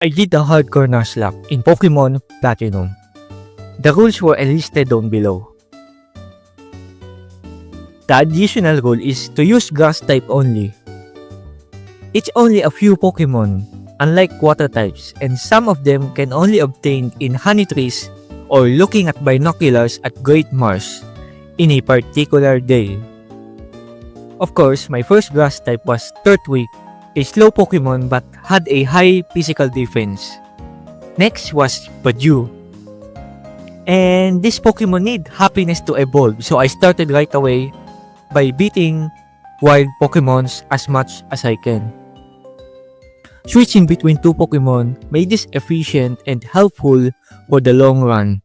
I did the Hardcore Nuzlocke in Pokemon Platinum. The rules were listed down below. The additional rule is to use grass type only. It's only a few Pokemon, unlike water types, and some of them can only obtained in honey trees or looking at binoculars at Great Marsh in a particular day. Of course, my first grass type was Turtwig, a slow Pokemon but had a high physical defense. Next was Pidgeot. And this Pokemon need happiness to evolve, so I started right away by beating wild Pokemons as much as I can. Switching between two Pokemon made this efficient and helpful for the long run.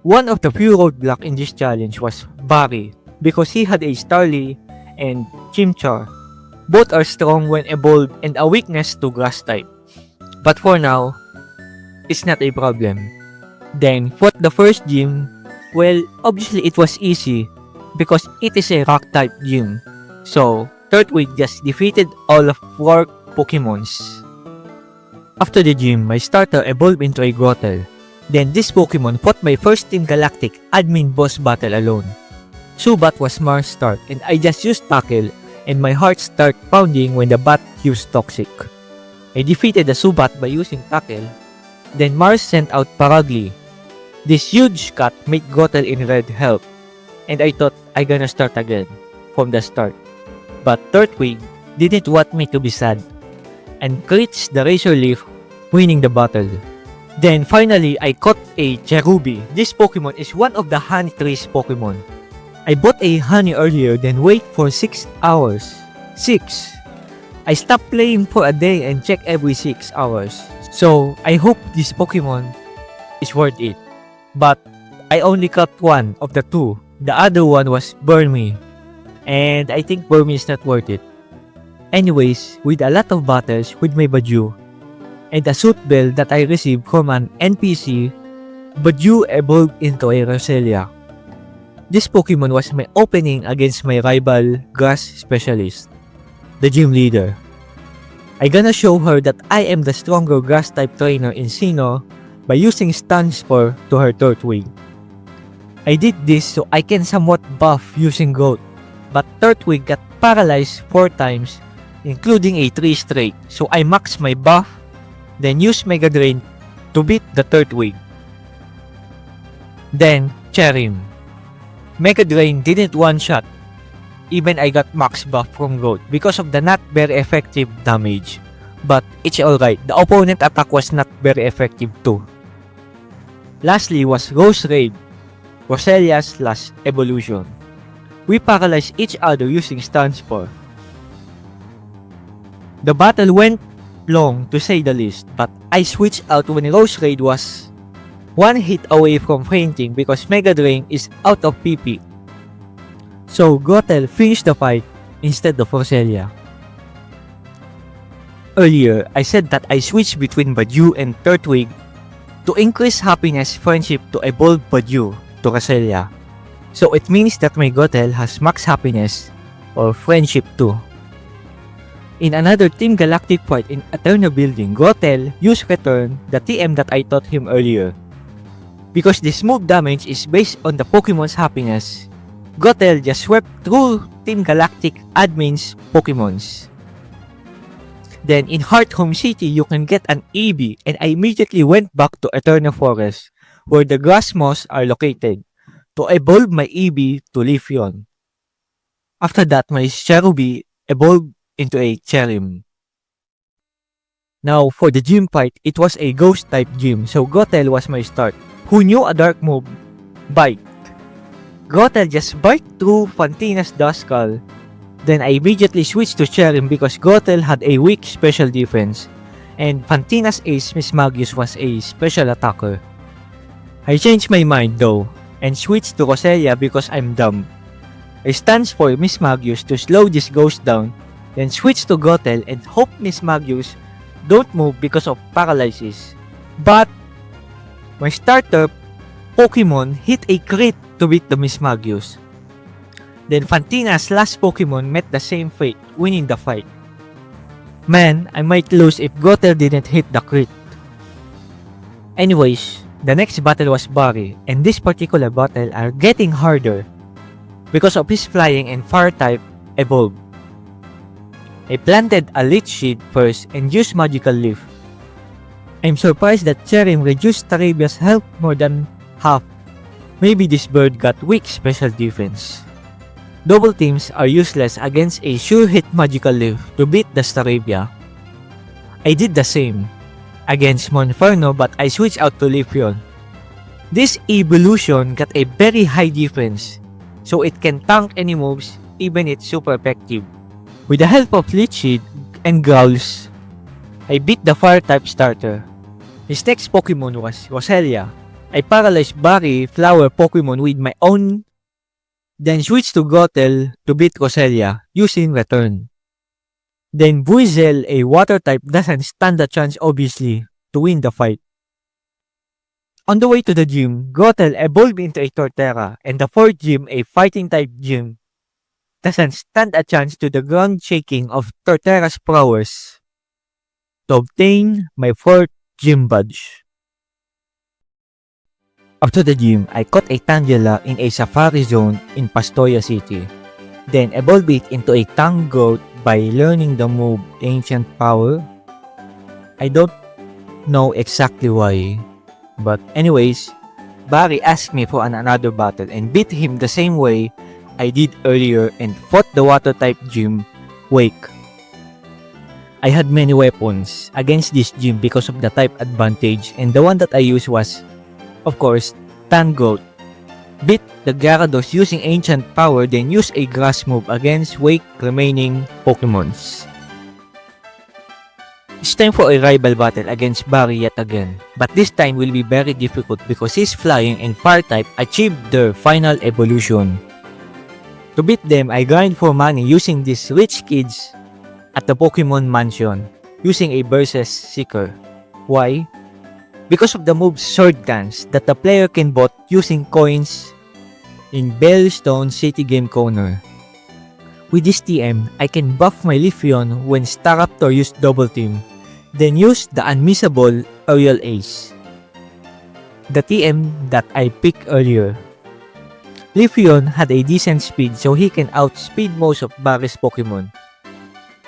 One of the few roadblocks in this challenge was Barry, because he had a Starly and Chimchar. Both are strong when evolved and a weakness to grass type. But for now, it's not a problem. Then, for the first gym, well, obviously it was easy because it is a rock type gym. So, Turtwig just defeated all of 4 Pokemons. After the gym, my starter evolved into a Grottle. Then this Pokemon fought my first Team Galactic admin boss battle alone. Subat was Mars' start and I just used Tackle and my heart started pounding when the bat used Toxic. I defeated the Subat by using Tackle. Then Mars sent out Paragli. This huge cat made Grottle in red help, and I thought I gonna start again from the start. But Turtwig didn't want me to be sad and crits the Razor Leaf, winning the battle. Then finally I caught a Cherubi. This Pokemon is one of the Honey Trees Pokemon. I bought a honey earlier then wait for 6 hours. 6. I stopped playing for a day and check every 6 hours. So I hope this Pokemon is worth it. But I only caught one of the 2. The other one was Burmy. And I think Burmy is not worth it. Anyways, with a lot of battles with my Pidgeot and a suit bell that I received from an NPC, Pidgeot evolved into a Roselia. This Pokemon was my opening against my rival grass specialist, the gym leader. I gonna show her that I am the stronger grass type trainer in Sinnoh by using Stun Spore to her Turtwig. I did this so I can somewhat buff using Growth, but Turtwig got paralyzed 4 times, including a 3 straight, so I maxed my buff, then used Mega Drain to beat the Turtwig. Then, Cherim. Mega Drain didn't one-shot, even I got max buff from Growth because of the not very effective damage. But it's alright, the opponent attack was not very effective too. Lastly was Rose Raid, Roselia/Evolution. We paralyzed each other using Stun Spore. The battle went long to say the least, but I switched out when Rose Raid was 1 hit away from fainting because Mega Drain is out of PP. So Grottle finished the fight instead of Roselia. Earlier, I said that I switched between Pidgeot and Turtwig to increase happiness friendship to evolve Pidgeot to Roselia. So it means that my Grottle has max happiness or friendship too. In another Team Galactic fight in Eterna Building, Grottle used Return, the TM that I taught him earlier. Because this move damage is based on the Pokemon's happiness, Grottle just swept through Team Galactic admin's Pokemons. Then in Hearthome City, you can get an EV, and I immediately went back to Eterna Forest, where the grass moss are located, to evolve my EV to Leafeon. After that, my Cherubi evolved into a Cherim. Now, for the gym fight, it was a ghost type gym, so Grottle was my start. Who knew a dark move? Bite. Grottle just bite through Fantina's Duskull. Then I immediately switched to Cherim because Grottle had a weak special defense, and Fantina's ace Mismagius was a special attacker. I changed my mind though, and switched to Roselia because I'm dumb. I stand for Mismagius to slow this ghost down, then switch to Grottle and hope Mismagius don't move because of paralysis. But my starter Pokemon hit a crit to beat the Mismagius. Then Fantina's last Pokemon met the same fate, winning the fight. Man, I might lose if Gothel didn't hit the crit. Anyways, the next battle was Barry, and this particular battle are getting harder because of his flying and fire type evolve. I planted a Lich Seed first and used Magical Leaf. I'm surprised that Cherim reduced Tarabia's health more than half. Maybe this bird got weak special defense. Double teams are useless against a sure hit Magical Leaf to beat the Starabia. I did the same against Monferno, but I switched out to Leafeon. This evolution got a very high defense, so it can tank any moves even it's super effective. With the help of Lich Seed and Growls, I beat the fire type starter. His next Pokemon was Roselia. I paralyzed Barry Flower Pokemon with my own, then switched to Gothel to beat Roselia using Return. Then Buizel, a water type, doesn't stand a chance obviously to win the fight. On the way to the gym, Gothel evolved into a Torterra, and the fourth gym, a fighting type gym, doesn't stand a chance to the ground shaking of Torterra's prowess to obtain my fourth gym badge. After the gym, I caught a Tangela in a safari zone in Pastoya City, then evolved it into a Tangoat by learning the move Ancient Power. I don't know exactly why, but anyways, Barry asked me for another battle and beat him the same way I did earlier and fought the water type gym, Wake. I had many weapons against this gym because of the type advantage, and the one that I used was, of course, Tangoat. Beat the Gyarados using Ancient Power, then use a grass move against Wake remaining Pokemons. It's time for a rival battle against Barry yet again, but this time will be very difficult because his flying and fire type achieved their final evolution. To beat them, I grind for money using these rich kids at the Pokemon Mansion using a Versus Seeker. Why? Because of the move Sword Dance that the player can bought using coins in Bellstone City Game Corner. With this TM, I can buff my Leafeon when Staraptor used Double Team, then use the unmissable Aerial Ace, the TM that I picked earlier. Leafeon had a decent speed, so he can outspeed most of Barry's Pokemon.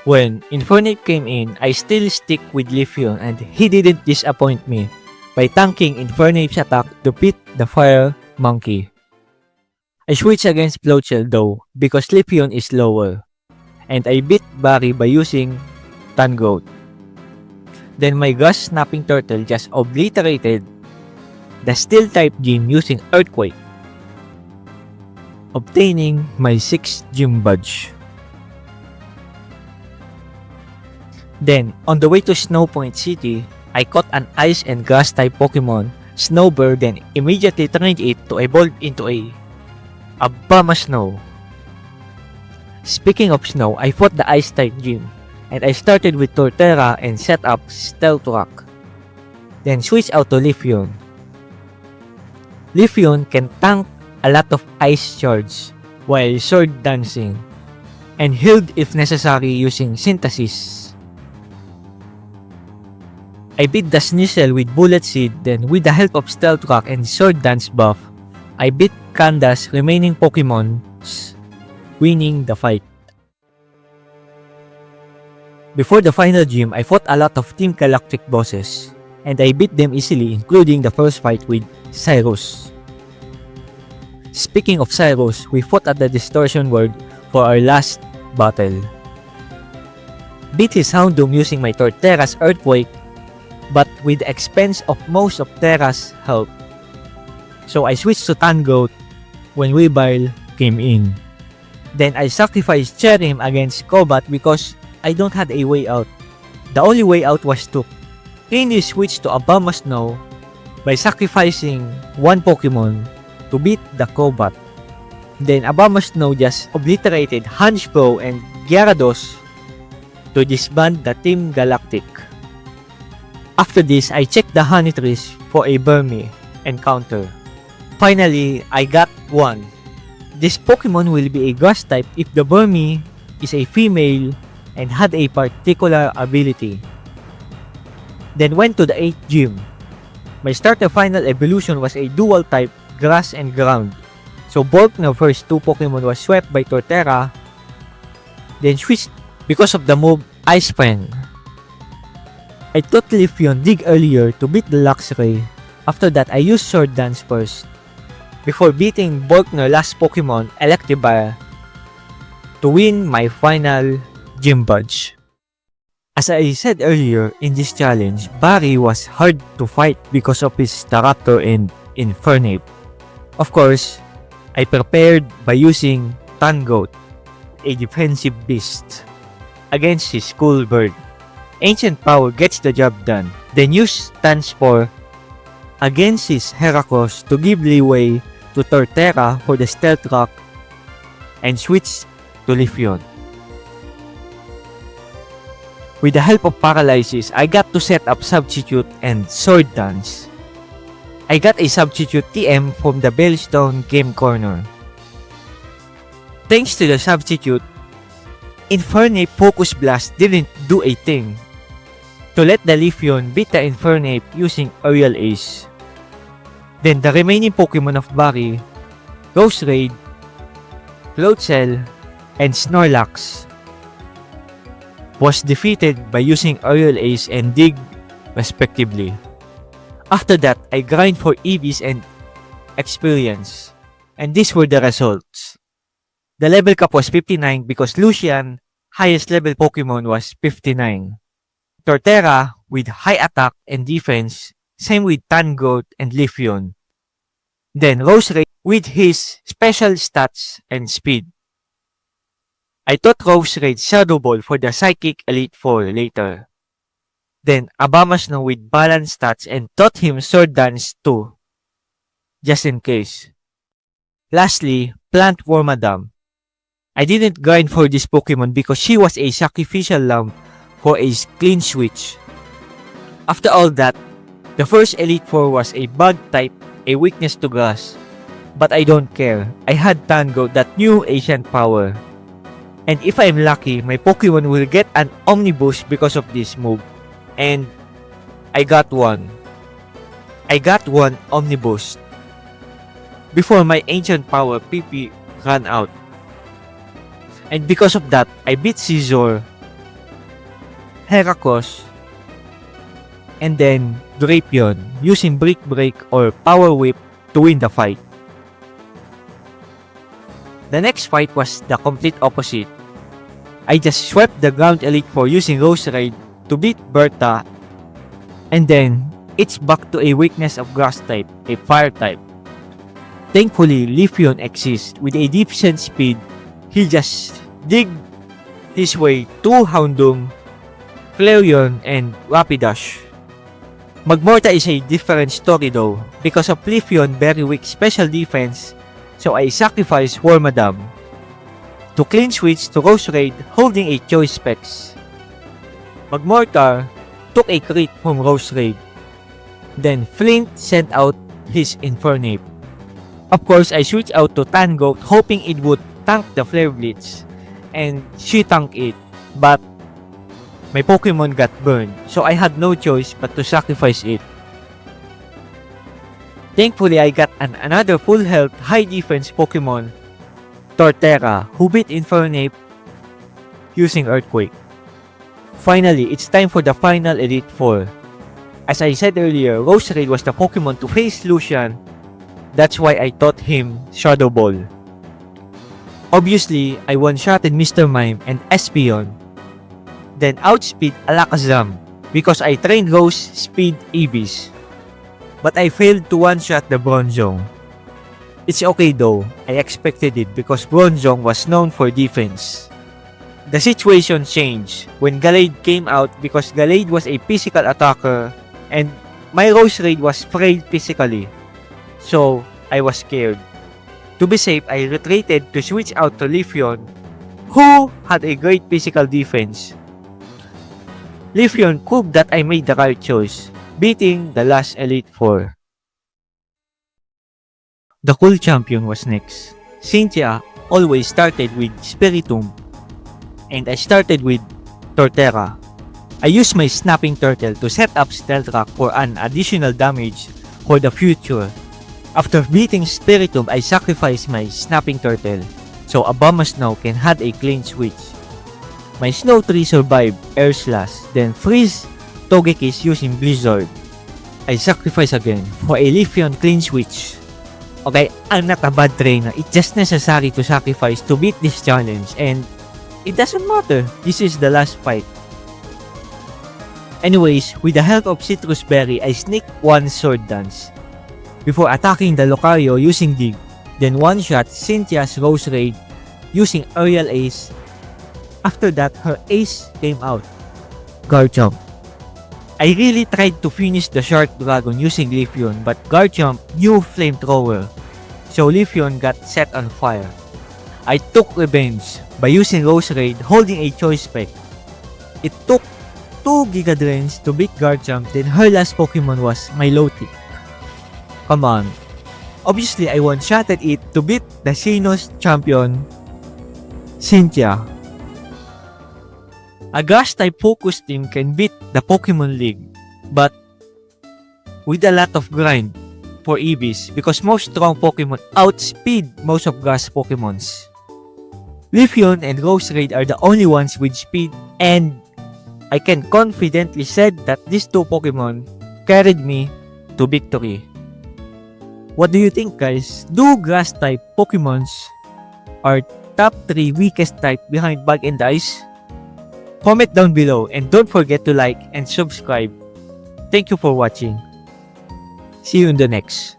When Infernape came in, I still stick with Leafeon and he didn't disappoint me by tanking Infernape's attack to beat the Fire Monkey. I switched against Floatzel though because Leafeon is lower, and I beat Barry by using Tangoat. Then my Grass Snapping Turtle just obliterated the Steel type gym using Earthquake, obtaining my 6th gym badge. Then, on the way to Snow Point City, I caught an Ice and Grass type Pokemon, Snowbird, then immediately trained it to evolve into a Abomasnow. Speaking of snow, I fought the Ice type gym, and I started with Torterra and set up Stealth Rock, then switched out to Leafeon. Leafeon can tank a lot of ice shards while sword dancing, and healed if necessary using Synthesis. I beat the Sneasel with Bullet Seed, then with the help of Stealth Rock and Sword Dance buff, I beat Kanda's remaining Pokemon, winning the fight. Before the final gym, I fought a lot of Team Galactic bosses, and I beat them easily, including the first fight with Cyrus. Speaking of Cyrus, we fought at the Distortion World for our last battle. Beat his Houndoom using my Torterra's Earthquake, but with the expense of most of Terra's help. So I switched to Tangoat when Weavile came in. Then I sacrificed Cherim against Kobat because I don't have a way out. The only way out was to cleanly switch to Abomasnow by sacrificing one Pokemon to beat the Kobat. Then Abomasnow just obliterated Honchkrow and Gyarados to disband the Team Galactic. After this, I checked the honey trees for a Burmy encounter. Finally, I got one. This Pokemon will be a grass type if the Burmy is a female and had a particular ability. Then went to the 8th gym. My starter final evolution was a dual type grass and ground. So both the first two Pokemon was swept by Torterra, then switched because of the move Ice Pen. I thought Leafeon dig earlier to beat the Luxray. After that, I used Sword Dance first, before beating Volkner last Pokemon, Electivire, to win my final gym badge. As I said earlier in this challenge, Barry was hard to fight because of his Staraptor and Infernape. Of course, I prepared by using Tangoat, a defensive beast, against his School Bird. Ancient Power gets the job done. Then use Tanspore against his Heracross to give leeway to Torterra for the Stealth Rock and switch to Leafeon. With the help of Paralysis, I got to set up Substitute and Sword Dance. I got a Substitute TM from the Bellstone Game Corner. Thanks to the Substitute, Infernape Focus Blast didn't do a thing to let the Leafeon beat the Infernape using Aerial Ace. Then the remaining Pokemon of Barry, Roserade, Floatzel, and Snorlax, was defeated by using Aerial Ace and Dig respectively. After that, I grind for EVs and experience, and these were the results. The level cap was 59 because Lucian, highest level Pokemon, was 59. Torterra with high attack and defense, same with Tangoat and Leafeon. Then Roserade with his special stats and speed. I taught Roserade Shadow Ball for the Psychic Elite Four later. Then Abomasnow with balanced stats and taught him Sword Dance too, just in case. Lastly, Plant Wormadam. I didn't grind for this Pokemon because she was a sacrificial lamb for a clean switch. After all that, the first Elite Four was a bug type, a weakness to grass. But I don't care, I had Tango that knew Ancient Power. And if I'm lucky, my Pokemon will get an Omni Boost because of this move. And I got one. I got one Omni Boost before my Ancient Power PP ran out. And because of that, I beat Scizor, Heracross, and then Drapion using Brick Break or Power Whip to win the fight. The next fight was the complete opposite. I just swept the Ground Elite Four using Roserade to beat Bertha, and then it's back to a weakness of Grass type, a Fire type. Thankfully, Leafeon exists with a decent speed. He just dig his way to Houndoom, Flareon, and Rapidash. Magmorta is a different story though, because of Leafeon very weak special defense, so I sacrificed Wormadam to clean switch to Roserade holding a choice specs. Magmortar took a crit from Roserade. Then Flint sent out his Infernape. Of course, I switched out to Tangoat hoping it would tank the Flare Blitz, and she tanked it, but my Pokemon got burned, so I had no choice but to sacrifice it. Thankfully, I got another full health, high defense Pokemon, Torterra, who beat Infernape using Earthquake. Finally, it's time for the final Elite Four. As I said earlier, Roserade was the Pokemon to face Lucian. That's why I taught him Shadow Ball. Obviously, I one-shotted Mr. Mime and Espeon. Then outspeed Alakazam because I trained Rose Speed EVs. But I failed to one-shot the Bronzong. It's okay though, I expected it because Bronzong was known for defense. The situation changed when Gallade came out because Gallade was a physical attacker and my Roserade was frail physically. So, I was scared. To be safe, I retreated to switch out to Leafeon, who had a great physical defense. Leafeon proved that I made the right choice, beating the last Elite Four. The cool champion was next. Cynthia always started with Spiritomb, and I started with Torterra. I use my Snapping Turtle to set up Stealth Rock for an additional damage for the future. After beating Spiritomb, I sacrifice my Snapping Turtle, so Obama Snow can have a clean switch. My Snow Tree survived Air Slash, then freeze Togekiss using Blizzard. I sacrifice again for a Leafeon clean switch. Okay, I'm not a bad trainer, it's just necessary to sacrifice to beat this challenge, and it doesn't matter, this is the last fight. Anyways, with the help of Citrus Berry, I sneak one Sword Dance before attacking the Lucario using Dig, then one-shot Cynthia's Rose Raid using Aerial Ace. After that, her Ace came out. Garchomp. I really tried to finish the Shark Dragon using Leafeon, but Garchomp knew Flamethrower, so Leafeon got set on fire. I took revenge by using Rose Raid holding a Choice Spec. It took 2 Giga Drains to beat Garchomp, then her last Pokemon was Milotic. Come on. Obviously, I one-shotted it to beat the Xenos champion, Cynthia. A Grass-type focus team can beat the Pokemon League, but with a lot of grind for EVs because most strong Pokemon outspeed most of Grass Pokemons. Leafeon and Rose Raid are the only ones with speed, and I can confidently say that these 2 Pokemon carried me to victory. What do you think, guys? Do Grass-type Pokemons are top 3 weakest type behind Bug and Ice? Comment down below and don't forget to like and subscribe. Thank you for watching. See you in the next.